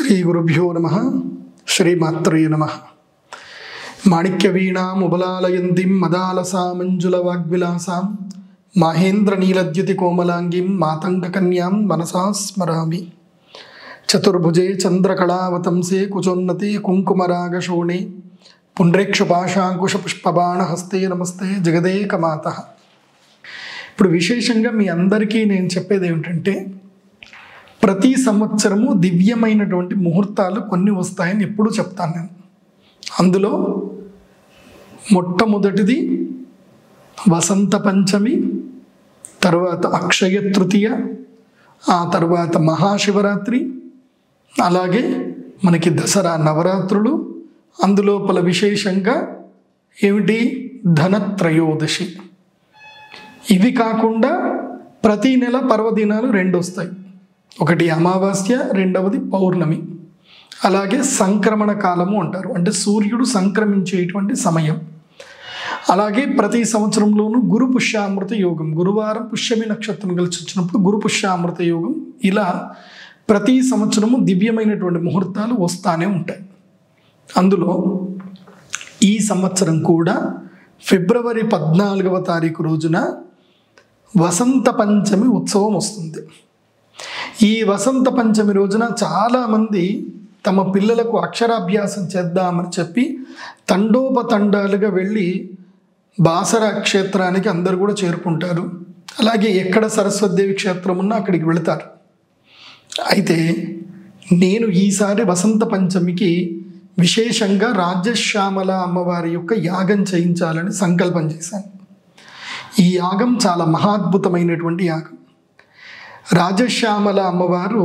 శ్రీ గురుభ్యో నమః. శ్రీమాత్రే నమః. మాణిక్యవీణాముబలాలయంతిం మదాలసామంజుల వాగ్విలాసాం మహేంద్ర నీలద్యుతి కోమలాంగిం మాతంగకన్యాం మనసా స్మరామి. చతుర్భుజే చంద్రకళావతంసే కుచోన్నతే కుంకుమరాగశోణే పుండ్రేక్షుపాశాంకుశపుష్పబాణహస్తే నమస్తే జగదేకమాతః. ఇప్పుడు విశేషంగా మీ అందరికీ నేను చెప్పేది ఏమిటంటే, ప్రతి సంవత్సరము దివ్యమైనటువంటి ముహూర్తాలు కొన్ని వస్తాయని ఎప్పుడూ చెప్తాను నేను. అందులో మొట్టమొదటిది వసంత పంచమి, తర్వాత అక్షయ తృతీయ, ఆ తర్వాత మహాశివరాత్రి, అలాగే మనకి దసరా నవరాత్రులు, అందులోపల విశేషంగా ఏమిటి ధనత్రయోదశి. ఇవి కాకుండా ప్రతి నెల పర్వదినాలు రెండు వస్తాయి. ఒకటి అమావాస్య, రెండవది పౌర్ణమి. అలాగే సంక్రమణ కాలము అంటారు, అంటే సూర్యుడు సంక్రమించేటువంటి సమయం. అలాగే ప్రతి సంవత్సరంలోనూ గురు పుష్యామృత యోగం, గురువారం పుష్యమి నక్షత్రం కలిసి వచ్చినప్పుడు గురు పుష్యామృత యోగం. ఇలా ప్రతి సంవత్సరము దివ్యమైనటువంటి ముహూర్తాలు వస్తానే ఉంటాయి. అందులో ఈ సంవత్సరం కూడా ఫిబ్రవరి 14వ తారీఖు రోజున వసంత పంచమి ఉత్సవం వస్తుంది. ఈ వసంత పంచమి రోజున చాలామంది తమ పిల్లలకు అక్షరాభ్యాసం చేద్దామని చెప్పి తండోపతండాలుగా వెళ్ళి బాసర క్షేత్రానికి అందరు కూడా చేరుకుంటారు. అలాగే ఎక్కడ సరస్వతీదేవి క్షేత్రం ఉన్నా అక్కడికి వెళతారు. అయితే నేను ఈసారి వసంత పంచమికి విశేషంగా రాజ్యశ్యామల అమ్మవారి యొక్క యాగం చేయించాలని సంకల్పం చేశాను. ఈ యాగం చాలా మహాద్భుతమైనటువంటి యాగం. రాజశ్యామల అమ్మవారు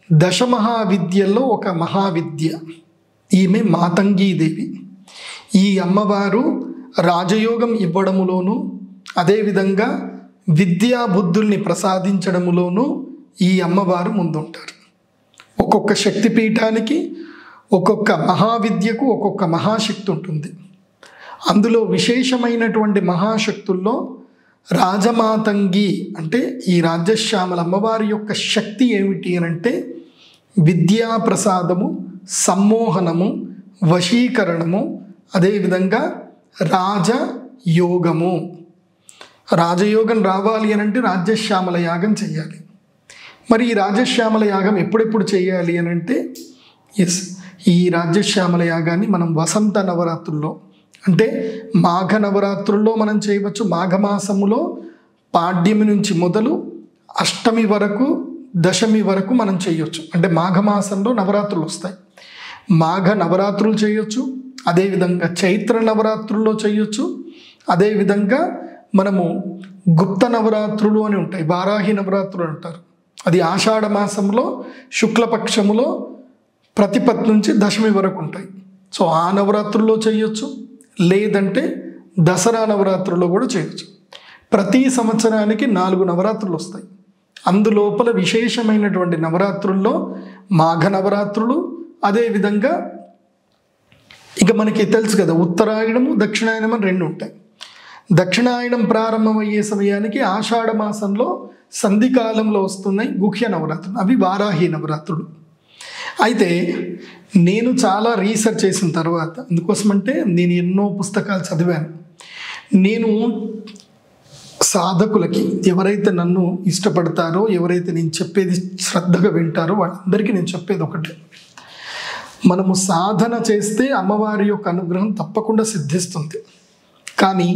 దశమహావిద్యల్లో ఒక మహావిద్య. ఈమె మాతంగీదేవి. ఈ అమ్మవారు రాజయోగం ఇవ్వడములోనూ, అదేవిధంగా విద్యాబుద్ధుల్ని ప్రసాదించడములోనూ ఈ అమ్మవారు ముందుంటారు. ఒక్కొక్క శక్తిపీఠానికి, ఒక్కొక్క మహావిద్యకు ఒక్కొక్క మహాశక్తి ఉంటుంది. అందులో విశేషమైనటువంటి మహాశక్తుల్లో రాజమాతంగి అంటే ఈ రాజ్యశ్యామల అమ్మవారి యొక్క శక్తి ఏమిటి అని అంటే విద్యా ప్రసాదము, సమ్మోహనము, వశీకరణము, అదేవిధంగా రాజయోగము. రాజయోగం రావాలి అని అంటే రాజ్యశ్యామల యాగం చేయాలి. మరి ఈ రాజ్యశ్యామల యాగం ఎప్పుడెప్పుడు చేయాలి అని అంటే ఈ రాజ్యశ్యామల యాగాన్ని మనం వసంత నవరాత్రుల్లో, అంటే మాఘ నవరాత్రుల్లో మనం చేయవచ్చు. మాఘమాసములో పాడ్యమి నుంచి మొదలు అష్టమి వరకు, దశమి వరకు మనం చేయొచ్చు. అంటే మాఘమాసంలో నవరాత్రులు వస్తాయి. మాఘ నవరాత్రులు చేయొచ్చు, అదేవిధంగా చైత్ర నవరాత్రుల్లో చేయొచ్చు, అదేవిధంగా మనము గుప్త నవరాత్రులు అని ఉంటాయి, వారాహి నవరాత్రులు అంటారు. అది ఆషాఢ మాసంలో శుక్లపక్షములో ప్రతిపత్ నుంచి దశమి వరకు ఉంటాయి. సో ఆ నవరాత్రుల్లో చేయొచ్చు, లేదంటే దసరా నవరాత్రుల్లో కూడా చేయొచ్చు. ప్రతి సంవత్సరానికి 4 నవరాత్రులు వస్తాయి. అందులోపల విశేషమైనటువంటి నవరాత్రుల్లో మాఘ నవరాత్రులు, అదేవిధంగా ఇక మనకి తెలుసు కదా ఉత్తరాయణము, దక్షిణాయనం అని 2 ఉంటాయి. దక్షిణాయనం ప్రారంభమయ్యే సమయానికి ఆషాఢ మాసంలో సంధికాలంలో వస్తున్నాయి గుహ్య నవరాత్రులు, అవి వారాహి నవరాత్రులు. అయితే నేను చాలా రీసెర్చ్ చేసిన తర్వాత, అందుకోసమంటే నేను ఎన్నో పుస్తకాలు చదివాను. నేను సాధకులకి, ఎవరైతే నన్ను ఇష్టపడతారో, ఎవరైతే నేను చెప్పేది శ్రద్ధగా వింటారో వాళ్ళందరికీ నేను చెప్పేది ఒకటే: మనము సాధన చేస్తే అమ్మవారి యొక్క అనుగ్రహం తప్పకుండా సిద్ధిస్తుంది. కానీ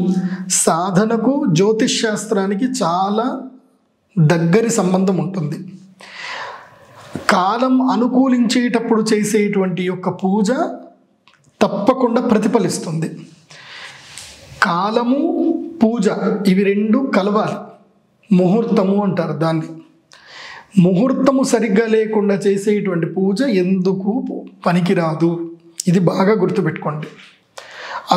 సాధనకు జ్యోతిష్ శాస్త్రానికి చాలా దగ్గరి సంబంధం ఉంటుంది. కాలం అనుకూలించేటప్పుడు చేసేటువంటి యొక్క పూజ తప్పకుండా ప్రతిఫలిస్తుంది. కాలము, పూజ ఇవి 2 కలవాలి. ముహూర్తము అంటారు దాన్ని. ముహూర్తము సరిగ్గా లేకుండా చేసేటువంటి పూజ ఎందుకు పనికిరాదు. ఇది బాగా గుర్తుపెట్టుకోండి.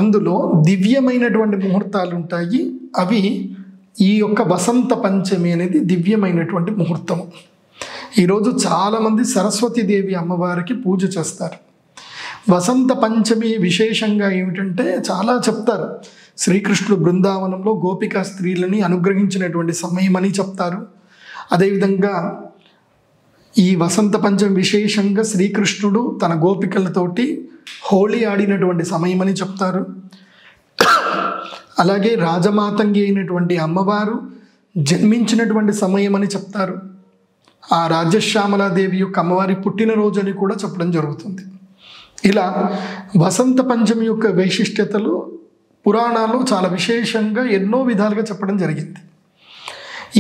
అందులో దివ్యమైనటువంటి ముహూర్తాలు ఉంటాయి. అవి ఈ యొక్క వసంత పంచమి అనేది దివ్యమైనటువంటి ముహూర్తము. ఈరోజు చాలామంది సరస్వతీదేవి అమ్మవారికి పూజ చేస్తారు. వసంత పంచమి విశేషంగా ఏమిటంటే చాలా చెప్తారు. శ్రీకృష్ణుడు బృందావనంలో గోపికా స్త్రీలని అనుగ్రహించినటువంటి సమయం అని చెప్తారు. అదేవిధంగా ఈ వసంత పంచమి విశేషంగా శ్రీకృష్ణుడు తన గోపికలతోటి హోళీ ఆడినటువంటి సమయమని చెప్తారు. అలాగే రాజమాతంగి అయినటువంటి అమ్మవారు జన్మించినటువంటి సమయం అని చెప్తారు. ఆ రాజశ్యామలాదేవి యొక్క అమ్మవారి పుట్టినరోజు అని కూడా చెప్పడం జరుగుతుంది. ఇలా వసంత పంచమి యొక్క వైశిష్ట్యతలు పురాణాల్లో చాలా విశేషంగా ఎన్నో విధాలుగా చెప్పడం జరిగింది.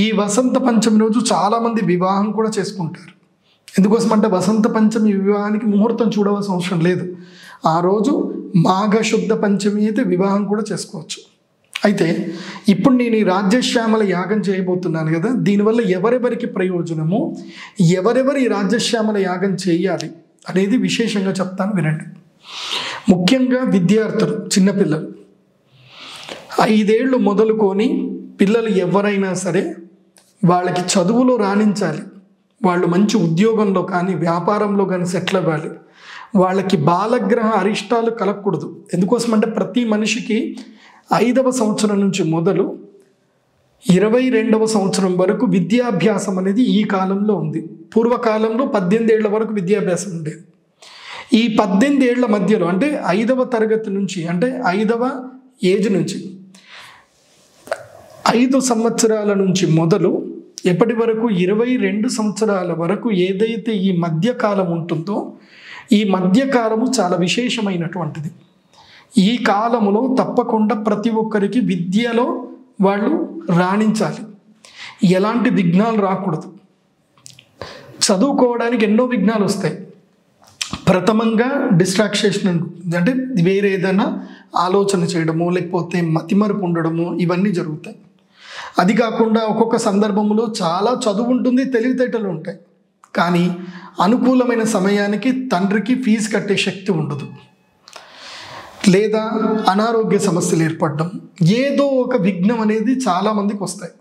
ఈ వసంత పంచమి రోజు చాలామంది వివాహం కూడా చేసుకుంటారు. ఎందుకోసం అంటే వసంత పంచమి వివాహానికి ముహూర్తం చూడవలసిన అవసరం లేదు. ఆ రోజు మాఘ శుద్ధ పంచమి అయితే వివాహం కూడా చేసుకోవచ్చు. అయితే ఇప్పుడు నేను ఈ రాజ్యశ్యామల యాగం చేయబోతున్నాను కదా, దీనివల్ల ఎవరెవరికి ప్రయోజనము, ఎవరెవరు ఈ రాజ్యశ్యామల యాగం చేయాలి అనేది విశేషంగా చెప్తాను, వినండి. ముఖ్యంగా విద్యార్థులు, చిన్నపిల్లలు 5 ఏళ్ళు మొదలుకొని పిల్లలు ఎవరైనా సరే వాళ్ళకి చదువులో రాణించాలి, వాళ్ళు మంచి ఉద్యోగంలో కానీ వ్యాపారంలో కానీ సెటిల్ అవ్వాలి, వాళ్ళకి బాలగ్రహ అరిష్టాలు కలగకూడదు. ఎందుకోసం అంటే ప్రతి మనిషికి 5వ సంవత్సరం నుంచి మొదలు 22వ సంవత్సరం వరకు విద్యాభ్యాసం అనేది ఈ కాలంలో ఉంది. పూర్వకాలంలో 18 ఏళ్ల వరకు విద్యాభ్యాసం ఉండేది. ఈ 18 ఏళ్ల మధ్యలో అంటే 5వ తరగతి నుంచి అంటే 5వ ఏజ్ నుంచి 5 సంవత్సరాల నుంచి మొదలు ఎప్పటి వరకు 22 సంవత్సరాల వరకు ఏదైతే ఈ మధ్యకాలం ఉంటుందో ఈ మధ్యకాలము చాలా విశేషమైనటువంటిది. ఈ కాలములో తప్పకుండా ప్రతి ఒక్కరికి విద్యలో వాళ్ళు రాణించాలి, ఎలాంటి విఘ్నాలు రాకూడదు. చదువుకోవడానికి ఎన్నో విఘ్నాలు వస్తాయి. ప్రథమంగా డిస్ట్రాక్షన్ ఉంటుంది, అంటే వేరే ఏదైనా ఆలోచన చేయడము లేకపోతే మతిమరుపు ఉండడము ఇవన్నీ జరుగుతాయి. అది కాకుండా ఒక్కొక్క సందర్భంలో చాలా చదువు ఉంటుంది, తెలివితేటలు ఉంటాయి, కానీ అనుకూలమైన సమయానికి తండ్రికి ఫీజు కట్టే శక్తి ఉండదు, లేదా అనారోగ్య సమస్యలు ఏర్పడడం, ఏదో ఒక విఘ్నం అనేది చాలామందికి వస్తాయి.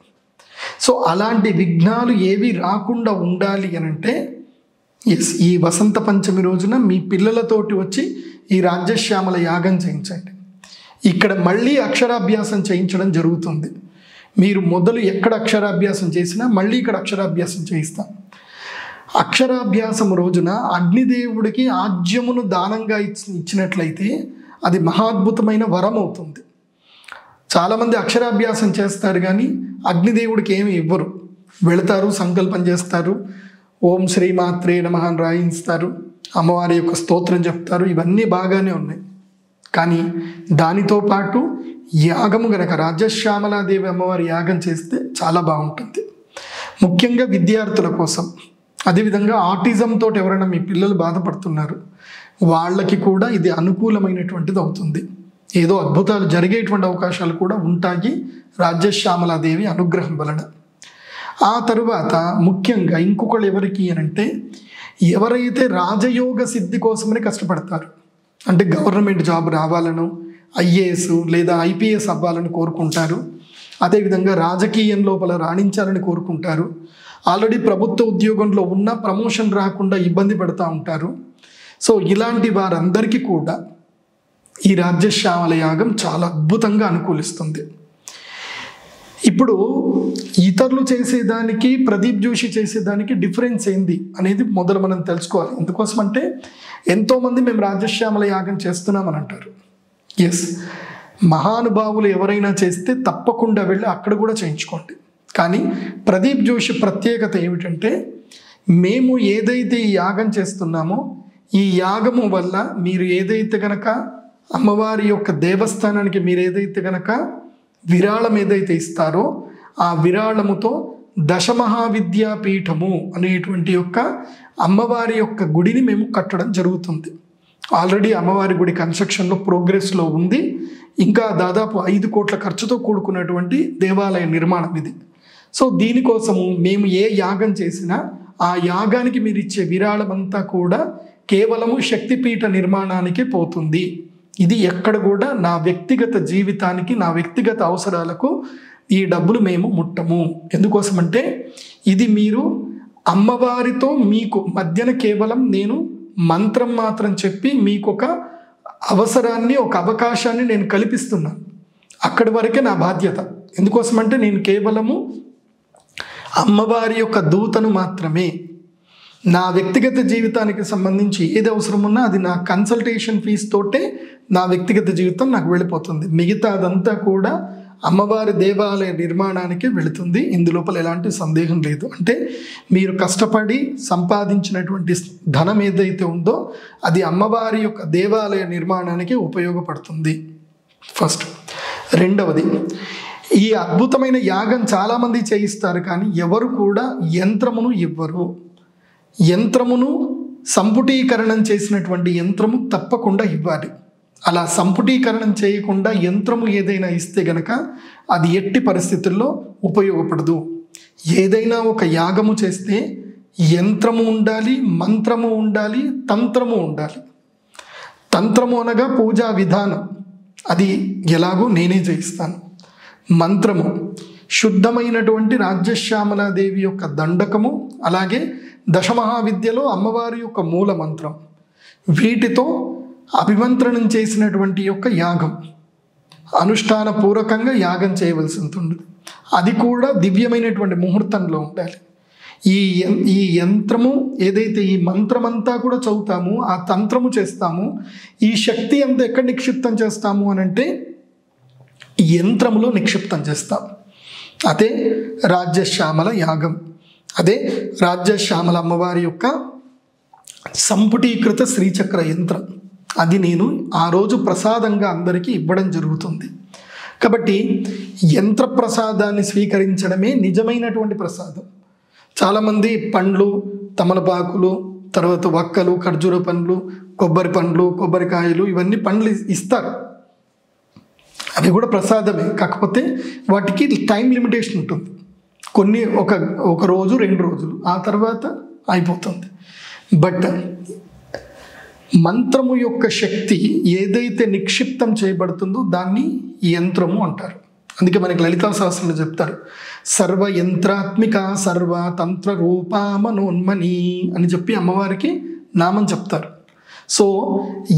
సో అలాంటి విఘ్నాలు ఏవి రాకుండా ఉండాలి అని అంటే ఈ వసంత పంచమి రోజున మీ పిల్లలతోటి వచ్చి ఈ రాజ్యశ్యామల యాగం చేయించండి. ఇక్కడ మళ్ళీ అక్షరాభ్యాసం చేయించడం జరుగుతుంది. మీరు మొదలు ఎక్కడ అక్షరాభ్యాసం చేసినా మళ్ళీ ఇక్కడ అక్షరాభ్యాసం చేయిస్తాం. అక్షరాభ్యాసం రోజున అగ్నిదేవుడికి ఆజ్యమును దానంగా ఇచ్చినట్లయితే అది మహాద్భుతమైన వరం అవుతుంది. చాలామంది అక్షరాభ్యాసం చేస్తారు కానీ అగ్నిదేవుడికి ఏమి ఇవ్వరు. వెళతారు, సంకల్పం చేస్తారు, ఓం శ్రీమాత్రే నమః అని రాయిస్తారు, అమ్మవారి యొక్క స్తోత్రం చెప్తారు, ఇవన్నీ బాగానే ఉన్నాయి. కానీ దానితో పాటు యాగము గనక రాజ్యశ్యామలాదేవి అమ్మవారి యాగం చేస్తే చాలా బాగుంటుంది. ముఖ్యంగా విద్యార్థుల కోసం, అదేవిధంగా ఆటిజంతో ఎవరైనా మీ పిల్లలు బాధపడుతున్నారు వాళ్ళకి కూడా ఇది అనుకూలమైనటువంటిది అవుతుంది. ఏదో అద్భుతాలు జరిగేటువంటి అవకాశాలు కూడా ఉంటాయి రాజ్యశ్యామలాదేవి అనుగ్రహం వలన. ఆ తరువాత ముఖ్యంగా ఇంకొకళ్ళు ఎవరికి అంటే ఎవరైతే రాజయోగ సిద్ధి కోసమని కష్టపడతారు, అంటే గవర్నమెంట్ జాబ్ రావాలను, ఐఏఎస్ లేదా ఐపీఎస్ అవ్వాలని కోరుకుంటారు, అదేవిధంగా రాజకీయం లోపల రాణించాలని కోరుకుంటారు, ఆల్రెడీ ప్రభుత్వ ఉద్యోగంలో ఉన్న ప్రమోషన్ రాకుండా ఇబ్బంది పడుతూ ఉంటారు. సో ఇలాంటి వారందరికీ కూడా ఈ రాజ్యశ్యామల యాగం చాలా అద్భుతంగా అనుకూలిస్తుంది. ఇప్పుడు ఇతరులు చేసేదానికి ప్రదీప్ జోషి చేసేదానికి డిఫరెన్స్ ఏంది అనేది మొదలు మనం తెలుసుకోవాలి. ఎందుకోసం అంటే ఎంతోమంది మేము రాజ్యశ్యామల యాగం చేస్తున్నామని అంటారు. ఎస్, మహానుభావులు ఎవరైనా చేస్తే తప్పకుండా వెళ్ళి అక్కడ కూడా చేయించుకోండి. కానీ ప్రదీప్ జోషి ప్రత్యేకత ఏమిటంటే మేము ఏదైతే ఈ యాగం చేస్తున్నామో ఈ యాగము వల్ల మీరు ఏదైతే గనక అమ్మవారి యొక్క దేవస్థానానికి మీరు ఏదైతే గనక విరాళం ఏదైతే ఇస్తారో ఆ విరాళముతో దశమహావిద్యాపీఠము అనేటువంటి యొక్క అమ్మవారి యొక్క గుడిని మేము కట్టడం జరుగుతుంది. ఆల్రెడీ అమ్మవారి గుడి కన్స్ట్రక్షన్లో ప్రోగ్రెస్లో ఉంది. ఇంకా దాదాపు 5 కోట్ల ఖర్చుతో కూడుకున్నటువంటి దేవాలయ నిర్మాణం ఇది. సో దీనికోసము మేము ఏ యాగం చేసినా ఆ యాగానికి మీరు ఇచ్చే విరాళం అంతా కూడా కేవలము శక్తిపీఠ నిర్మాణానికే పోతుంది. ఇది ఎక్కడ కూడా నా వ్యక్తిగత జీవితానికి, నా వ్యక్తిగత అవసరాలకు ఈ డబ్బులు మేము ముట్టము. ఎందుకోసమంటే ఇది మీరు అమ్మవారితో మీకు మధ్యన కేవలం నేను మంత్రం మాత్రం చెప్పి మీకు ఒక అవసరాన్ని, ఒక అవకాశాన్ని నేను కల్పిస్తున్నాను. అక్కడి వరకే నా బాధ్యత. ఎందుకోసమంటే నేను కేవలము అమ్మవారి యొక్క దూతను మాత్రమే. నా వ్యక్తిగత జీవితానికి సంబంధించి ఏది అవసరం ఉన్నా అది నా కన్సల్టేషన్ ఫీజు తోటే నా వ్యక్తిగత జీవితం నాకు వెళ్ళిపోతుంది. మిగతా అదంతా కూడా అమ్మవారి దేవాలయ నిర్మాణానికి వెళుతుంది. ఇందులోపల ఎలాంటి సందేహం లేదు. అంటే మీరు కష్టపడి సంపాదించినటువంటి ధనం ఏదైతే ఉందో అది అమ్మవారి యొక్క దేవాలయ నిర్మాణానికి ఉపయోగపడుతుంది. ఫస్ట్. రెండవది, ఈ అద్భుతమైన యాగం చాలామంది చేయిస్తారు, కానీ ఎవరు కూడా యంత్రమును ఇవ్వరు. యంత్రమును సంపుటీకరణం చేసినటువంటి యంత్రము తప్పకుండా ఇవ్వాలి. అలా సంపుటీకరణం చేయకుండా యంత్రము ఏదైనా ఇస్తే గనక అది ఎట్టి పరిస్థితుల్లో ఉపయోగపడదు. ఏదైనా ఒక యాగము చేస్తే యంత్రము ఉండాలి, మంత్రము ఉండాలి, తంత్రము ఉండాలి. తంత్రము అనగా పూజా విధానం, అది ఎలాగో నేనే చేయిస్తాను. మంత్రము శుద్ధమైనటువంటి రాజ్యశ్యామలాదేవి యొక్క దండకము, అలాగే దశమహావిద్యలో అమ్మవారి యొక్క మూల మంత్రం, వీటితో అభిమంత్రణం చేసినటువంటి యొక్క యాగం, అనుష్ఠాన పూర్వకంగా యాగం చేయవలసి ఉంటుంది. అది కూడా దివ్యమైనటువంటి ముహూర్తంలో ఉండాలి. ఈ యంత్రము ఏదైతే ఈ మంత్రమంతా కూడా చదువుతాము, ఆ తంత్రము చేస్తాము, ఈ శక్తి అంతా ఎక్కడ నిక్షిప్తం చేస్తాము అని అంటే యంత్రములో నిక్షిప్తం చేస్తాం. అదే రాజ్యశ్యామల యాగం, అదే రాజ్యశ్యామల అమ్మవారి యొక్క సంపుటీకృత శ్రీచక్ర యంత్రం. అది నేను ఆ రోజు ప్రసాదంగా అందరికీ ఇవ్వడం జరుగుతుంది. కాబట్టి యంత్ర ప్రసాదాన్ని స్వీకరించడమే నిజమైనటువంటి ప్రసాదం. చాలామంది పండ్లు, తమలపాకులు, తర్వాత వక్కలు, ఖర్జూర పండ్లు, కొబ్బరి పండ్లు, కొబ్బరికాయలు, ఇవన్నీ పండ్లు ఇస్తారు. అవి కూడా ప్రసాదమే, కాకపోతే వాటికి టైం లిమిటేషన్ ఉంటుంది. కొన్ని ఒక రోజు 2 రోజులు, ఆ తర్వాత అయిపోతుంది. బట్ మంత్రము యొక్క శక్తి ఏదైతే నిక్షిప్తం చేయబడుతుందో దాన్ని యంత్రము అంటారు. అందుకే మనకి లలితా సహస్రంలో చెప్తారు, సర్వ యంత్రాత్మిక సర్వ తంత్ర రూపా మనోన్మని అని చెప్పి అమ్మవారికి నామం చెప్తారు. సో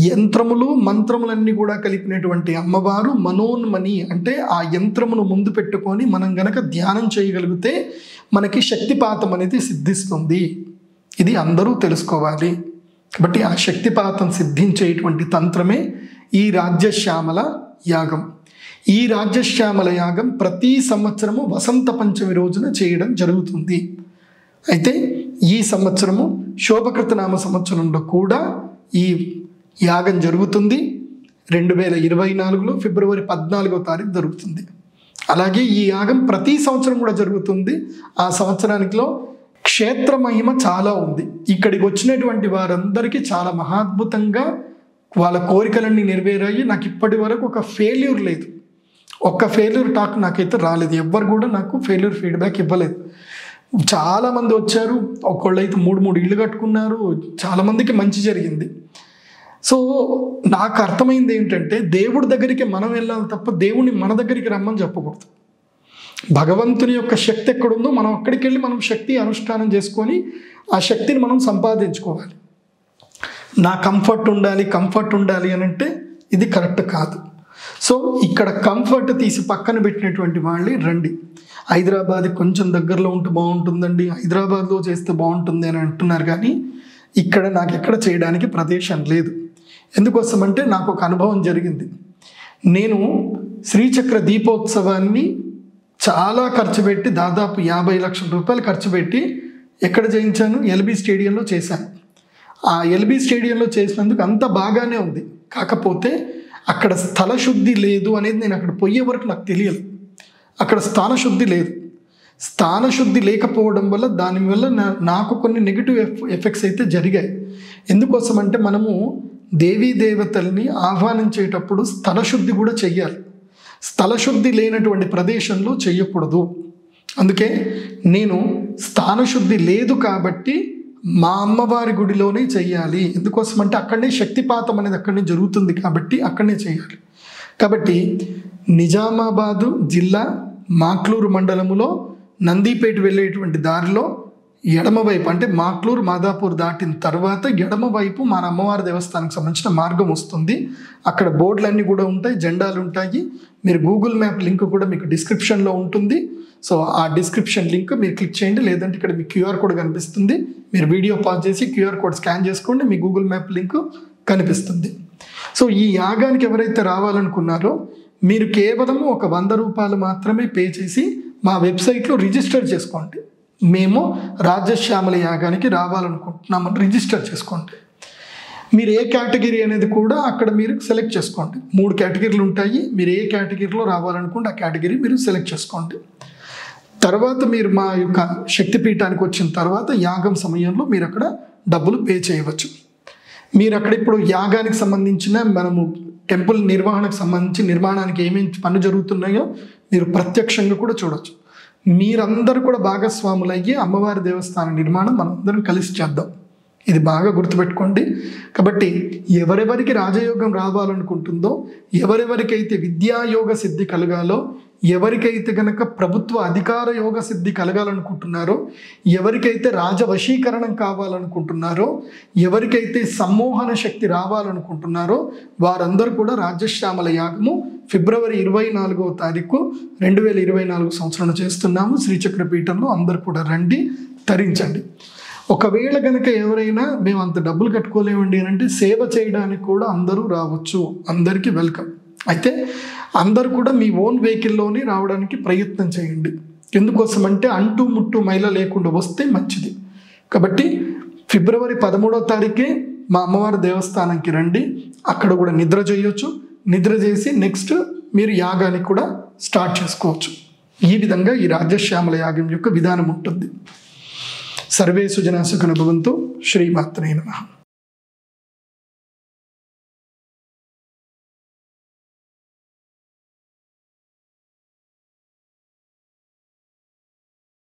యంత్రములు మంత్రములన్నీ కూడా కలిపినటువంటి అమ్మవారు మనోన్మని, అంటే ఆ యంత్రమును ముందు పెట్టుకొని మనం గనక ధ్యానం చేయగలిగితే మనకి శక్తిపాతం అనేది సిద్ధిస్తుంది. ఇది అందరూ తెలుసుకోవాలి. కాబట్టి ఆ శక్తిపాతం సిద్ధించేటువంటి తంత్రమే ఈ రాజ్యశ్యామల యాగం. ఈ రాజ్యశ్యామల యాగం ప్రతి సంవత్సరము వసంత పంచమి రోజున చేయడం జరుగుతుంది. అయితే ఈ సంవత్సరము శోభకృతనామ సంవత్సరంలో కూడా ఈ యాగం జరుగుతుంది. 2024లో ఫిబ్రవరి 14వ తారీఖు జరుగుతుంది. అలాగే ఈ యాగం ప్రతి సంవత్సరం కూడా జరుగుతుంది. ఆ సంవత్సరానికిలో క్షేత్ర మహిమ చాలా ఉంది. ఇక్కడికి వచ్చినటువంటి వారందరికీ చాలా మహాద్భుతంగా వాళ్ళ కోరికలన్నీ నెరవేరాయి. నాకు ఇప్పటి వరకు ఒక ఫెయిల్యూర్ లేదు, ఒక్క ఫెయిల్యూర్ టాక్ నాకైతే రాలేదు. ఎవ్వరు కూడా నాకు ఫెయిల్యూర్ ఫీడ్బ్యాక్ ఇవ్వలేదు. చాలామంది వచ్చారు, ఒకళ్ళైతే 3 ఇళ్ళు కట్టుకున్నారు, చాలామందికి మంచి జరిగింది. సో నాకు అర్థమైంది ఏంటంటే దేవుడి దగ్గరికి మనం వెళ్ళాలి తప్ప దేవుని మన దగ్గరికి రమ్మని చెప్పకూడదు. భగవంతుని యొక్క శక్తి ఎక్కడుందో మనం అక్కడికి వెళ్ళి మనం శక్తి అనుష్ఠానం చేసుకొని ఆ శక్తిని మనం సంపాదించుకోవాలి. నా కంఫర్ట్ ఉండాలి అని అంటే ఇది కరెక్ట్ కాదు. సో ఇక్కడ కంఫర్ట్ తీసి పక్కన పెట్టినటువంటి వాళ్ళే రండి. హైదరాబాద్ కొంచెం దగ్గరలో ఉంటే బాగుంటుందండి, హైదరాబాద్లో చేస్తే బాగుంటుంది అని అంటున్నారు, కానీ ఇక్కడ నాకు ఎక్కడ చేయడానికి ప్రదేశం లేదు. ఎందుకోసమంటే నాకు ఒక అనుభవం జరిగింది. నేను శ్రీచక్ర దీపోత్సవాన్ని చాలా ఖర్చు పెట్టి, దాదాపు 50 లక్షల రూపాయలు ఖర్చు పెట్టి ఎక్కడ చేయించాను? ఎల్బీ స్టేడియంలో చేశాను. ఆ ఎల్బీ స్టేడియంలో చేసినందుకు అంత బాగానే ఉంది. కాకపోతే అక్కడ స్థలశుద్ధి లేదు అనేది నేను అక్కడ పోయే వరకు నాకు తెలియదు. అక్కడ స్థానశుద్ధి లేదు. స్థానశుద్ధి లేకపోవడం వల్ల దానివల్ల నాకు కొన్ని నెగిటివ్ ఎఫెక్ట్స్ అయితే జరిగాయి. ఎందుకోసం అంటే మనము దేవీ దేవతల్ని ఆహ్వానించేటప్పుడు స్థలశుద్ధి కూడా చెయ్యాలి. స్థలశుద్ధి లేనటువంటి ప్రదేశంలో చెయ్యకూడదు. అందుకే నేను స్థానశుద్ధి లేదు కాబట్టి మా అమ్మవారి గుడిలోనే చెయ్యాలి. ఎందుకోసం అంటే అక్కడనే శక్తిపాతం అనేది అక్కడనే జరుగుతుంది కాబట్టి అక్కడనే చేయాలి. కాబట్టి నిజామాబాదు జిల్లా మాక్లూరు మండలములో నందిపేట వెళ్ళేటువంటి దారిలో ఎడమవైపు అంటే మాక్లూరు మాదాపూర్ దాటిన తర్వాత ఎడమవైపు మన అమ్మవారి దేవస్థానానికి సంబంధించిన మార్గం వస్తుంది. అక్కడ బోర్డులన్నీ కూడా ఉంటాయి, జెండాలు ఉంటాయి. మీరు గూగుల్ మ్యాప్ లింక్ కూడా మీకు డిస్క్రిప్షన్లో ఉంటుంది. సో ఆ డిస్క్రిప్షన్ లింక్ మీరు క్లిక్ చేయండి, లేదంటే ఇక్కడ మీ క్యూఆర్ కోడ్ కనిపిస్తుంది. మీరు వీడియో పాజ్ చేసి క్యూఆర్ కోడ్ స్కాన్ చేసుకోండి, మీ గూగుల్ మ్యాప్ లింక్ కనిపిస్తుంది. సో ఈ యాగానికి ఎవరైతే రావాలనుకున్నారో మీరు కేవలము ఒక 100 రూపాయలు మాత్రమే పే చేసి మా వెబ్సైట్లో రిజిస్టర్ చేసుకోండి. మేము రాజశ్యామల యాగానికి రావాలనుకుంటున్నామని రిజిస్టర్ చేసుకోండి. మీరు ఏ కేటగిరీ అనేది కూడా అక్కడ మీరు సెలెక్ట్ చేసుకోండి. 3 కేటగిరీలు ఉంటాయి. మీరు ఏ కేటగిరీలో రావాలనుకుంటే ఆ కేటగిరీ మీరు సెలెక్ట్ చేసుకోండి. తర్వాత మీరు మా యొక్క శక్తిపీఠానికి వచ్చిన తర్వాత యాగం సమయంలో మీరు అక్కడ డబ్బులు పే చేయవచ్చు. మీరు అక్కడ ఇప్పుడు యాగానికి సంబంధించిన మనము టెంపుల్ నిర్వహణకు సంబంధించి నిర్మాణానికి ఏమేమి పనులు జరుగుతున్నాయో మీరు ప్రత్యక్షంగా కూడా చూడవచ్చు. మీరందరూ కూడా భాగస్వాములయ్యి అమ్మవారి దేవస్థాన నిర్మాణం మనం అందరం కలిసి చేద్దాం. ఇది బాగా గుర్తుపెట్టుకోండి. కాబట్టి ఎవరెవరికి రాజయోగం రావాలనుకుంటుందో, ఎవరెవరికైతే విద్యాయోగ సిద్ధి కలగాలో, ఎవరికైతే గనక ప్రభుత్వ అధికార యోగ సిద్ధి కలగాలనుకుంటున్నారో, ఎవరికైతే రాజవశీకరణం కావాలనుకుంటున్నారో, ఎవరికైతే సమ్మోహన శక్తి రావాలనుకుంటున్నారో వారందరూ కూడా రాజశ్యామల యాగము ఫిబ్రవరి 24వ తారీఖు 2024 సంవత్సరం చేస్తున్నాము. శ్రీచక్రపీఠంలో అందరూ కూడా రండి, తరించండి. ఒకవేళ కనుక ఎవరైనా మేము అంత డబ్బులు కట్టుకోలేమండి అంటే సేవ చేయడానికి కూడా అందరూ రావచ్చు, అందరికీ వెల్కమ్. అయితే అందరూ కూడా మీ ఓన్ వెహికల్లోనే రావడానికి ప్రయత్నం చేయండి. ఎందుకోసం అంటే అంటూ ముట్టు మైల లేకుండా వస్తే మంచిది. కాబట్టి ఫిబ్రవరి 13వ తారీఖే మా అమ్మవారి దేవస్థానంకి రండి. అక్కడ కూడా నిద్ర చేయొచ్చు. నిద్ర చేసి నెక్స్ట్ మీరు యాగానికి కూడా స్టార్ట్ చేసుకోవచ్చు. ఈ విధంగా ఈ రాజశ్యామల యాగం యొక్క విధానం ఉంటుంది. సర్వే సుజనా సుఖినో భవంతు. శ్రీమాత్రే నమః.